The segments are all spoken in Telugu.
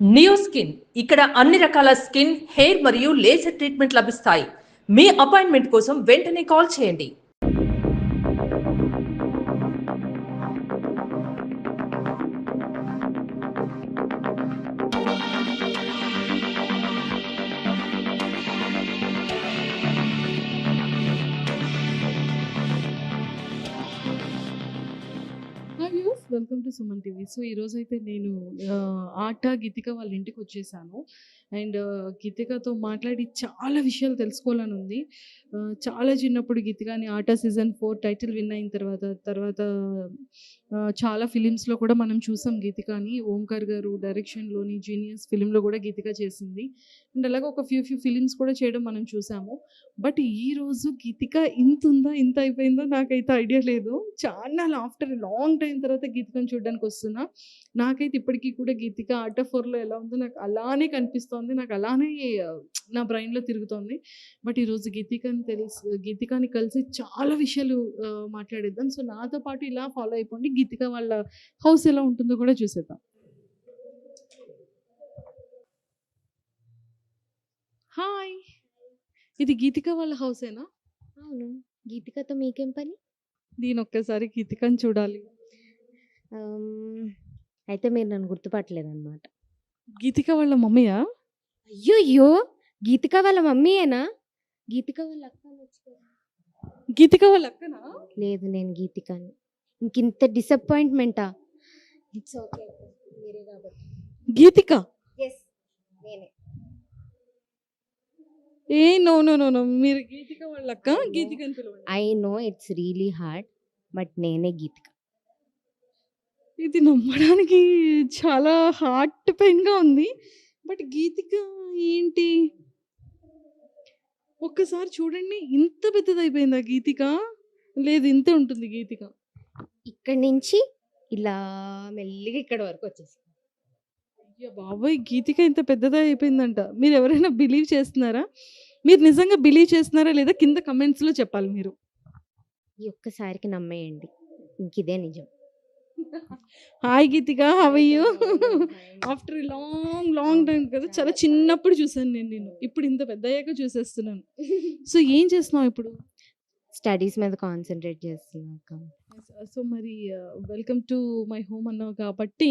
నియో స్కిన్ ఇక్కడ అన్ని రకాల స్కిన్, హెయిర్ మరియు లేజర్ ట్రీట్మెంట్ లభిస్తాయి. మీ అపాయింట్మెంట్ కోసం వెంటనే కాల్ చేయండి. Hi viewers, welcome to Suman TV. So ఈరోజైతే నేను ఆట గీతిక వాళ్ళ ఇంటికి వచ్చేసాను. అండ్ గీతికతో మాట్లాడి చాలా విషయాలు తెలుసుకోవాలని ఉంది. చాలా చిన్నప్పుడు గీతికని ఆట సీజన్ 4 టైటిల్ విన్ అయిన తర్వాత చాలా ఫిలిమ్స్లో కూడా మనం చూసాం గీతికని. ఓంకార్ గారు డైరెక్షన్లోని జీనియస్ ఫిలింలో కూడా గీతిక చేసింది. అండ్ అలాగే ఒక ఫ్యూ ఫిలిమ్స్ కూడా చేయడం మనం చూసాము. బట్ ఈరోజు గీతిక ఇంత ఉందా, ఇంత అయిపోయిందో నాకైతే ఐడియా లేదు. చాలా ఆఫ్టర్ లాంగ్ టైం తర్వాత గీతికను చూడడానికి వస్తున్నా. నాకైతే ఇప్పటికీ కూడా గీతిక ఆట 4లో ఎలా ఉందో నాకు అలానే కనిపిస్తోంది. నాకు అలానే నా బ్రెయిన్లో తిరుగుతోంది. బట్ ఈరోజు గీతికని కలిసి చాలా విషయాలు మాట్లాడేద్దాం. సో నాతో పాటు ఇలా ఫాలో అయిపోండి. గీతిక వాళ్ళ హౌస్ ఎలా ఉంటుందో కూడా చూసేద్దాం. హాయ్, ఇది గీతిక వాళ్ళ హౌసేనా? అవును. గీతికతో మీకేం పని? నేను ఒక్కసారి గీతికని చూడాలి. అయితే మీరు నన్ను గుర్తుపట్టలేదన్నమాట. గీతిక వాళ్ళ మమ్మీయా? అయ్యయ్యో! గీతిక వాళ్ళ మమ్మీయేనా? గీతిక వాళ్ళ అక్క అనొచ్చు కదా. గీతిక వాళ్ళ అక్కనా? లేదు, నేను గీతికని. ఇంకింత డిసప్పాయింట్మెంటా? ఇట్స్ ఓకే, మీరే కాబట్టి. గీతిక? ఎస్, నేనే. నో, మీరు గీతిక వాళ్ళ అక్క. గీతికని పిలవండి. I know it's really hard, but నేనే గీతిక. ఇది నమ్మడానికి చాలా హార్ట్ పెయిన్గా ఉంది. బట్ గీతిక ఏంటి? ఒక్కసారి చూడండి, ఇంత పెద్దదైపోయిందా గీతిక? లేదు, ఇంతే ఉంటుంది గీతిక. ఇక్కడి నుంచి ఇలా మెల్లిగా ఇక్కడ వరకు వచ్చేసి. అయ్యా బాబోయ్, గీతిక ఇంత పెద్దదా అయిపోయిందంట. మీరు ఎవరైనా బిలీవ్ చేస్తున్నారా? మీరు నిజంగా బిలీవ్ చేస్తున్నారా లేదా కింద కమెంట్స్లో చెప్పాలి మీరు. ఈ ఒక్కసారికి నమ్మేయండి, ఇంకిదే నిజం. Hi Geethika, how are you? After long time కదా. చాలా చిన్నప్పుడు చూసాను నేను. ఇప్పుడు ఇంత పెద్ద అయ్యాక చూసేస్తున్నాను. సో ఏం చేస్తున్నావు ఇప్పుడు? స్టడీస్ మీద కాన్సన్ట్రేట్ చేస్తున్నాక. సో మరి వెల్కమ్ టు మై హోమ్ అన్నావు కాబట్టి,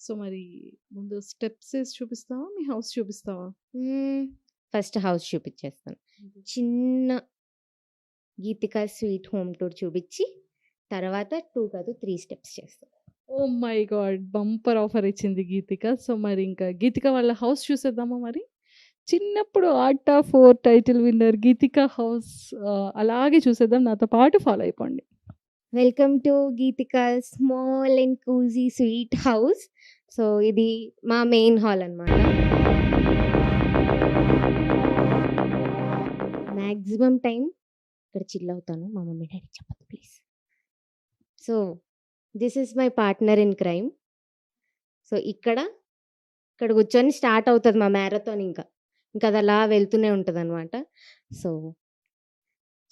సో మరి ముందు స్టెప్స్ వేసి చూపిస్తావా, మీ హౌస్ చూపిస్తావా? ఫస్ట్ హౌస్ చూపించేస్తాను. చిన్న గీతిక స్వీట్ హోమ్ టూర్ చూపించి తర్వాత 2 కాదు 3 స్టెప్స్ చేస్తాను. Oh my god, bumper offer ఇచ్చింది గీతిక. సో మరి ఇంకా గీతిక వాళ్ళ హౌస్ చూసేద్దామా మరి? చిన్నప్పుడు ఆట 4 టైటిల్ విన్నర్ గీతిక హౌస్ అలాగే చూసేద్దాం. నాతో పాటు ఫాలో అయిపోండి. Welcome to Geethika small and cozy sweet house. So ఇది మా మెయిన్ హాల్ అన్నమాట. మ్యాక్సిమం టైం ఇక్కడ చిల్ అవుతాను. మా మమ్మీ డాడీ చెప్పదు please. So this is my partner in crime. So ఇక్కడ కూర్చొని స్టార్ట్ అవుతుంది మా మ్యారథాన్. ఇంకా అది అలా వెళ్తూనే ఉంటుంది అనమాట. సో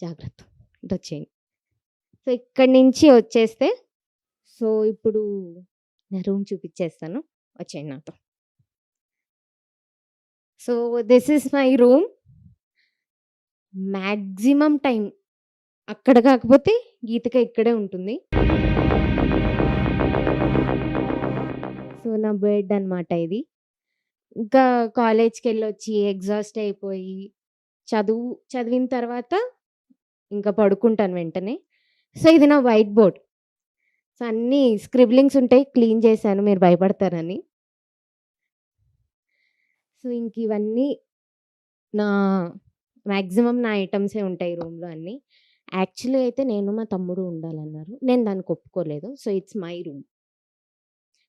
జాగ్రత్త, ఇటు వచ్చేయండి. సో ఇక్కడి నుంచి వచ్చేస్తే, సో ఇప్పుడు నా రూమ్ చూపించేస్తాను, వచ్చేయండి నాతో. So this is my room. Maximum time అక్కడ కాకపోతే గీతిక ఇక్కడే ఉంటుంది. సో నా బెడ్ అనమాట ఇది. ఇంకా కాలేజ్కి వెళ్ళొచ్చి ఎగ్జాస్ట్ అయిపోయి చదివిన తర్వాత ఇంకా పడుకుంటాను వెంటనే. సో ఇది నా వైట్ బోర్డ్. సో అన్నీ స్క్రిబ్లింగ్స్ ఉంటాయి, క్లీన్ చేశాను, మీరు భయపడతారని. సో ఇంక ఇవన్నీ నా మ్యాక్సిమం నా ఐటమ్సే ఉంటాయి రూమ్లో అన్నీ. యాక్చువల్లీ అయితే నేను మా తమ్ముడు ఉండాలన్నారు, నేను దానికి ఒప్పుకోలేదు. So it's my room.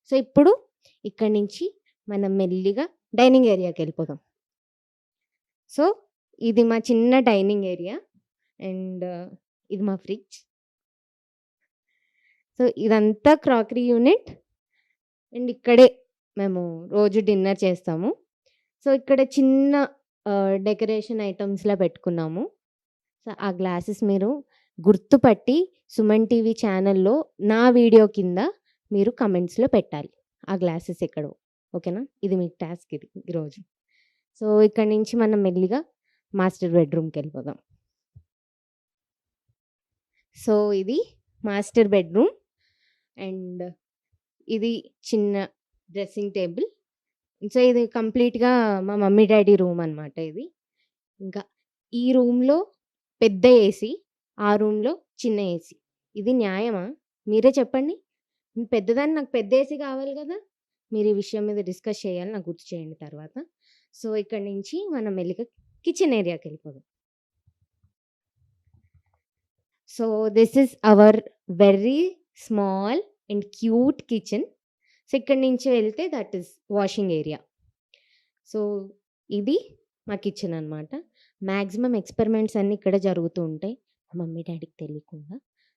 So ఇప్పుడు ఇక్కడి నుంచి మనం మెల్లిగా డైనింగ్ ఏరియాకి వెళ్ళిపోదాం. సో ఇది మా చిన్న డైనింగ్ ఏరియా అండ్ ఇది మా ఫ్రిడ్జ్. సో ఇదంతా క్రాకరీ యూనిట్ అండ్ ఇక్కడే మేము రోజు డిన్నర్ చేస్తాము. సో ఇక్కడ చిన్న డెకరేషన్ ఐటమ్స్లా పెట్టుకున్నాము. సో ఆ గ్లాసెస్ మీరు గుర్తుపట్టి సుమన్ టీవీ ఛానల్లో నా వీడియో కింద మీరు కమెంట్స్లో పెట్టాలి ఆ గ్లాసెస్ ఎక్కడో. ఓకేనా? ఇది మీ టాస్క్ ఇది ఈరోజు. సో, ఇక్కడి నుంచి మనం మెల్లిగా మాస్టర్ బెడ్‌రూమ్‌కెళ్ళిపోదాం. సో, ఇది మాస్టర్ బెడ్‌రూమ్ అండ్ ఇది చిన్న డ్రెస్సింగ్ టేబుల్. సో, ఇది కంప్లీట్‌గా మా మమ్మీ, డ్యాడీ రూమ్ అనమాట ఇది. ఇంకా ఈ రూమ్‌లో పెద్ద ఏసీ, ఆ రూమ్‌లో చిన్న ఏసీ. ఇది న్యాయమా? మీరే చెప్పండి. నేను పెద్దదాన్ని, నాకు పెద్ద ఏసీ కావాలి కదా! మీరు ఈ విషయం మీద డిస్కస్ చేయాలి. నాకు గుర్తు చేయండి తర్వాత. సో, ఇక్కడి నుంచి మనం మెల్లిగా కిచెన్ ఏరియాకెళ్ళిపోదాం. So, this is our very small and cute kitchen. So, ఇక్కడి నుంచి వెళ్తే that is washing area. So, ఇది మా కిచెన్ అనమాట. మాక్సిమం ఎక్స్‌పెరిమెంట్స్ అన్నీ ఇక్కడే జరుగుతూ ఉంటాయి. మా మమ్మీ, డ్యాడీకి తెలియకుండా.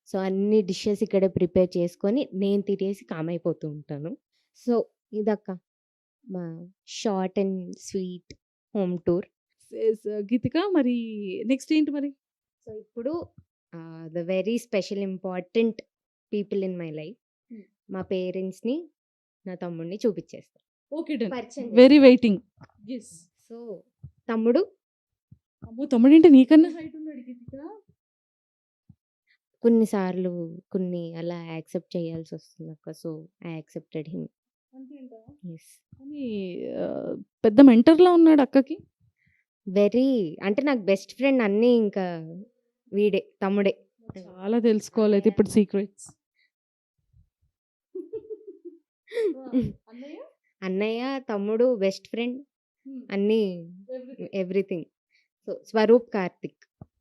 సో, అన్ని డిషెస్ ఇక్కడే ప్రిపేర్ చేసుకొని నేను తినేసి కామ్ అయిపోతూ ఉంటాను. సో, ఇదక్క మా short and sweet home tour. Geethika మరి నెక్స్ట్ ఏంటి మరి? సో, ఇప్పుడు the very special important people in my life. Hmm. మా పేరెంట్స్‌ని, నా తమ్ముడిని చూపిచ్చేస్తా. Okay done. పరిచయం వెరీ వెయిటింగ్. యెస్. సో, తమ్ముడు అమ్మో! తమ్ముడేంటి నీకన్నా హైట్ ఉన్నాడు గీతిక. కొన్నిసార్లు కొన్ని అలా యాక్సెప్ట్ చేయాల్సొస్తుందక్క. So, I accepted him. అంతేంటావా? యెస్. కానీ పెద్ద మెంటర్‌లా ఉన్నాడు అక్కకి. వెరీ అంటే నాకు బెస్ట్ ఫ్రెండ్ అన్నీ ఇంకా వీడే, తమ్ముడే. చాలా తెలుసుకోవాలయితే ఇప్పుడు సీక్రెట్స్. అన్నయ్య? అన్నయ్య, తమ్ముడు, బెస్ట్ ఫ్రెండ్ హ్మ్. అన్నీ everything. Everything. So, Swaroop, Karthik.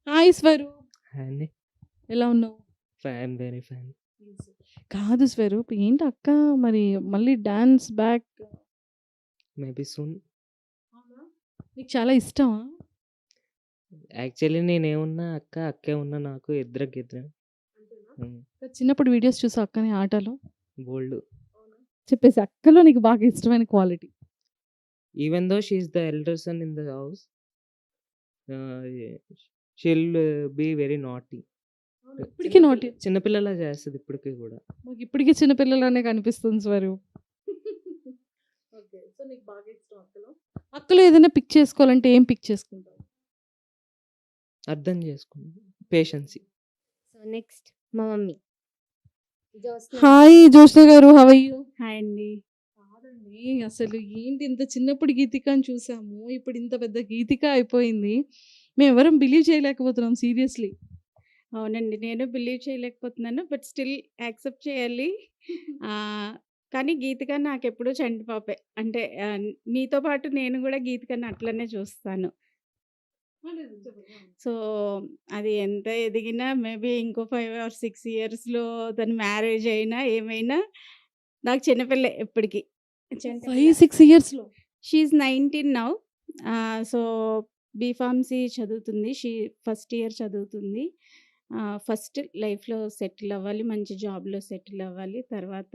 Hi Swaroop. అండి ఎలా ఉన్నావు? Fan very fan. కాదు స్వరూప్, ఏంటి అక్క మరి మళ్ళీ డాన్స్ బ్యాక్? Maybe soon. నీకు చాలా ఇష్టమా? యాక్చువల్లీ నేనేమున్నా అక్క, అక్కే ఉన్నా నాకు ఇద్దరు చిన్నప్పుడు వీడియోస్ చూసా అక్కని ఆటలో బోల్డ్. చెప్పేసి అక్కలో నీకు బాగా ఇష్టమైన quality. Even though she is the elder son in the house, she'll be very naughty. ఇప్పటికీ నోటి చిన్నపిల్లలా చేస్తుంది ఇప్పటికీ కూడా. మాకు ఇప్పటికీ చిన్నపిల్లలానే కనిపిస్తుంది స్వరూప్. సో నీకు బాగా ఇష్టం అక్కలో. అక్కలో ఏదైనా పిక్ చేసుకోవాలంటే ఏం పిక్ చేసుకుంటావు? అర్థం చేసుకున్నాను, పేషెన్సీ. సో, నెక్స్ట్ మా మమ్మీ. జ్యోత్స్న. హాయ్ జ్యోత్స్న గారు, హౌ ఆర్ యూ? హాయ్ అండి. కాదండి, అసలు ఏంటి ఇంత చిన్నప్పుడు గీతిక అని చూసాము, ఇప్పుడు ఇంత పెద్ద గీతిక అయిపోయింది. మేము ఎవరం బిలీవ్ చేయలేకపోతున్నాం సీరియస్లీ. అవునండి. నేను బిలీవ్ చేయలేకపోతున్నాను. బట్ స్టిల్ యాక్సెప్ట్ చేయాలి. కానీ గీతిక నాకెప్పుడూ చంటి పాపే. అంటే మీతో పాటు నేను గూడా గీతికని అట్లనే చూస్తాను. సో, అది ఎంత ఎదిగినా మేబీ ఇంకో 5 ఆర్ 6 ఇయర్స్‌లో తను మ్యారేజ్ అయినా, ఏమైనా నాకు చిన్నపిల్లే ఎప్పటికి. చంటి పిల్ల. 5-6 ఇయర్స్లో she is 19 now. So, B Pharmacy చదువుతుంది. ఫస్ట్ ఇయర్ చదువుతుంది. ఫస్ట్ లైఫ్‌లో సెటిల్ అవ్వాలి. మంచి జాబ్‌లో సెటిల్ అవ్వాలి. తర్వాత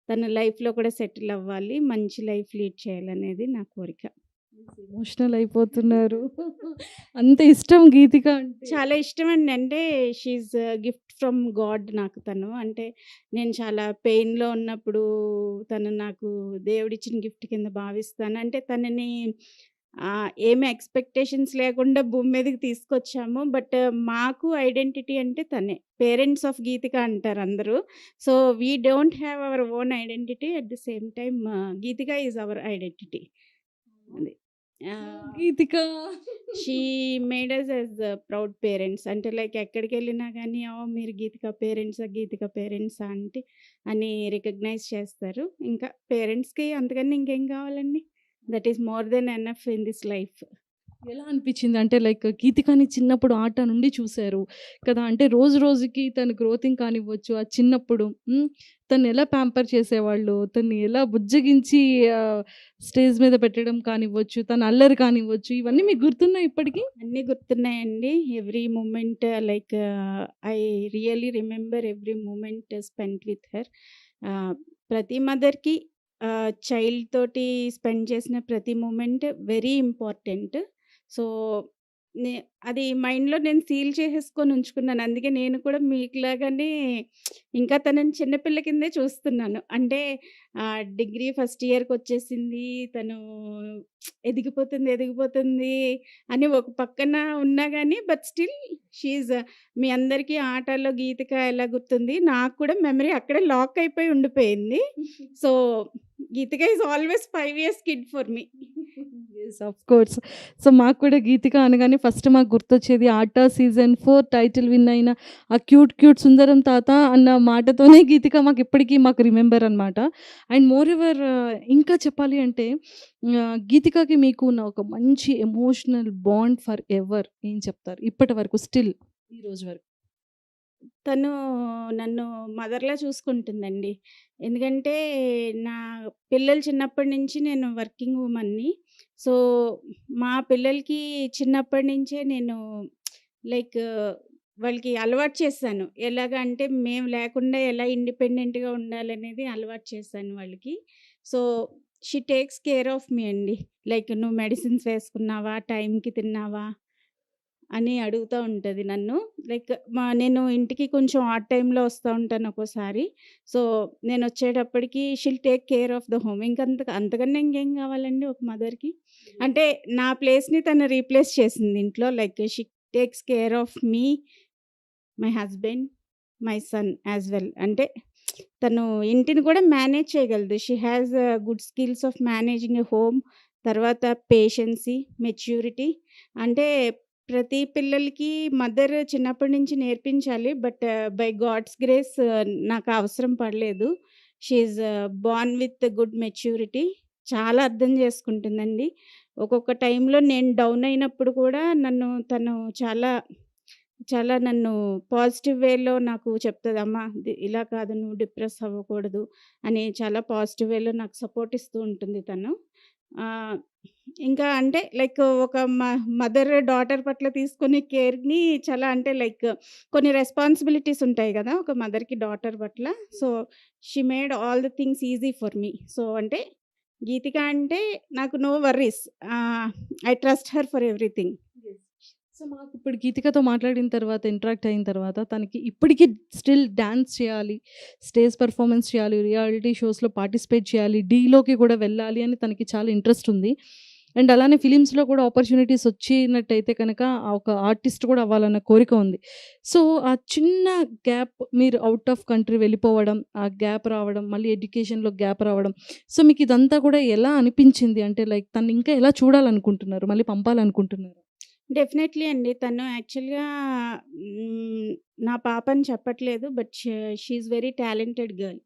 తన లైఫ్‌లో కూడా సెటిల్ అవ్వాలి. మంచి లైఫ్ లీడ్ చేయాలనేది నా కోరిక. ఎమోషనల్ అయిపోతున్నారు. అంత ఇష్టం గీతిక అంటే. చాలా ఇష్టమండి. అంటే she is gift from God నాకు తను. అంటే నేను చాలా పెయిన్‌లో ఉన్నప్పుడు తను నాకు దేవుడిచ్చిన గిఫ్ట్ కింద భావిస్తాను. అంటే తనని ఏమి ఎక్స్‌పెక్టేషన్స్ లేకుండా భూమి మీదకి తీసుకొచ్చాము. బట్ మాకు ఐడెంటిటీ అంటే తనే. పేరెంట్స్ ఆఫ్ గీతిక అంటారు అందరూ. So, we don't have our own identity. At the same time Geethika is our identity. అది. Geethika she made us as proud parents. అంటే లైక్ ఎక్కడికెళ్ళినా గానీ, మీరు గీతిక పేరెంట్సా అంటే అని రికగ్నైజ్ చేస్తారు. ఇంకా పేరెంట్స్‌కి అంతకన్నా ఇంకేం కావాలండి? That is more than enough in this life. ఎలా అనిపించింది? అంటే లైక్ గీతికని చిన్నప్పుడు ఆట నుండి చూసారు కదా! అంటే రోజు రోజుకి తన గ్రోతింగ్ కానివ్వచ్చు, ఆ చిన్నప్పుడు తను ఎలా ప్యాంపర్ చేసేవాళ్ళు, తన్ని ఎలా బుజ్జగించి స్టేజ్ మీద పెట్టడం కానివ్వచ్చు, తన అల్లరి కానివ్వచ్చు, ఇవన్నీ మీకు గుర్తున్నాయి ఇప్పటికి? అన్నీ గుర్తున్నాయండి. Every moment like I really remember every moment spent with her. ప్రతి మదర్‌కి చైల్డ్ తోటి స్పెండ్ చేసిన ప్రతి మూమెంట్ వెరీ ఇంపార్టెంట్. సో, అది మైండ్‌లో నేను సీల్ చేసేసుకొని ఉంచుకున్నాను. అందుకే నేను కూడా మీకులాగానే ఇంకా తనని చిన్న పిల్ల కిందే చూస్తున్నాను. అంటే డిగ్రీ ఫస్ట్ ఇయర్‌కొచ్చేసింది. తను ఎదిగిపోతుంది, ఎదిగిపోతుంది అని ఒక పక్కన ఉన్నా గానీ బట్ స్టిల్ షీ ఈజ్ మీ అందరికీ ఆటల్లో గీతిక ఎలా గుర్తుంది, నాకు కూడా మెమరీ అక్కడే లాక్ అయిపోయి ఉండిపోయింది. So, Geethika is always 5 years kid for me. Yes, of course. So, మాకు కూడా గీతిక అనగానే ఫస్ట్ మాకు గుర్తొచ్చేది 'ఆట' సీజన్ 4 టైటిల్ విన్ అయిన ఆ క్యూట్ క్యూట్ సుందరం తాత అన్న మాటతోనే గీతిక మాకు ఇప్పటికీ మాకు రిమెంబర్ అనమాట. అండ్ మోర్ ఎవర్ ఇంకా చెప్పాలి అంటే గీతికకి మీకు ఉన్న ఒక మంచి ఎమోషనల్ బాండ్ ఫర్ ఎవర్ ఏం చెప్తారు? ఇప్పటి వరకు స్టిల్ ఈ రోజు వరకు? తను నన్ను మదర్‌లా చూసుకుంటుందండి. ఎందుకంటే, నా పిల్లలు చిన్నప్పటి నుంచి నేను వర్కింగ్ వుమన్‌ని. సో, మా పిల్లలకి చిన్నప్పటి నుంచే నేను లైక్ వాళ్ళకి అలవాటు చేశాను. ఎలాగా అంటే, మేము లేకుండా ఎలా ఇండిపెండెంట్‌గా ఉండాలనేది అలవాటు చేశాను వాళ్ళకి. So, she takes care of me అండి. లైక్ "నువ్వు మెడిసిన్స్ వేసుకున్నావా? టైంకి తిన్నావా?" అని అడుగుతా ఉంటది నన్ను. లైక్ నేను ఇంటికి కొంచెం ఆడ్ టైమ్‌లో వస్తా ఉంటాను ఒక్కోసారి. సో, నేనొచ్చేటప్పటికి she'll take care of the home. అంతకన్నా ఇంకేం కావాలండి ఒక మదర్‌కి? అంటే నా ప్లేస్‌ని తను రీప్లేస్ చేసింది ఇంట్లో. Like she takes care of me, my husband, my son as well. అంటే తను ఇంటిని కూడా మేనేజ్ చేయగలదు. She has good skills of managing a home. తర్వాత పేషెన్సీ, మెచ్యూరిటీ. అంటే ప్రతి పిల్లలకి మదర్ చిన్నప్పటి నుంచి నేర్పించాలి. బట్ బై గాడ్స్ గ్రేస్ నాకు అవసరం పడలేదు. She is Born with good maturity. చాలా అర్థం చేసుకుంటుందండి. ఒక్కొక్క టైంలో నేను డౌన్ అయినప్పుడు కూడా తను చాలా చాలా నన్ను పాజిటివ్ వేలో నాకు చెప్తది. "అమ్మా ఇలా కాదు, నువ్వు డిప్రెస్ అవ్వకూడదు" అని చాలా పాజిటివ్ వేలో నాకు సపోర్ట్ ఇస్తూ ఉంటుంది తను. ఆహ్, ఇంకా అంటే లైక్ ఒక మదర్ డాటర్ పట్ల తీసుకునే కేర్‌ని చాలా అంటే లైక్ కొన్ని రెస్పాన్సిబిలిటీస్ ఉంటాయి గదా! ఒక మదర్‌కి డాటర్ పట్ల. So, she made all the things easy for me. So, అంటే గీతిక అంటే నాకు no worries. I trust her for everything. So, మాకు ఇప్పుడు గీతికతో మాట్లాడిన తర్వాత, ఇంటరాక్ట్ అయిన తర్వాత తనకి ఇప్పటికి స్టిల్ డాన్స్ చేయాలి, స్టేజ్ పెర్ఫార్మన్స్ చేయాలి, రియాలిటీ షోస్‌లో పార్టిసిపేట్ చేయాలి, డీలోకి కూడా వెళ్ళాలి అని తనకి చాలా ఇంట్రెస్ట్ ఉంది. అండ్ అలానే ఫిలిమ్స్‌లో కూడా ఆపర్చునిటీస్ వచ్చినట్టయితే కనుక ఒక ఆర్టిస్ట్ కూడా అవ్వాలన్న కోరిక ఉంది. సో, ఆ చిన్న గ్యాప్ మీరు ఔట్ ఆఫ్ కంట్రీ వెళ్ళిపోవడం, ఆ గ్యాప్ రావడం, మళ్ళీ ఎడ్యుకేషన్‌లో గ్యాప్ రావడం. సో, మీకు ఇదంతా కూడా ఎలా అనిపించింది? అంటే లైక్ తనని ఇంకా ఎలా చూడాలనుకుంటున్నారు? మళ్ళీ పంపాలనుకుంటున్నారా? డెఫినెట్లీ అండి. తను యాక్చువల్‌గా హ్మ్, నా పాప అని చెప్పట్లేదు. But she is very talented girl.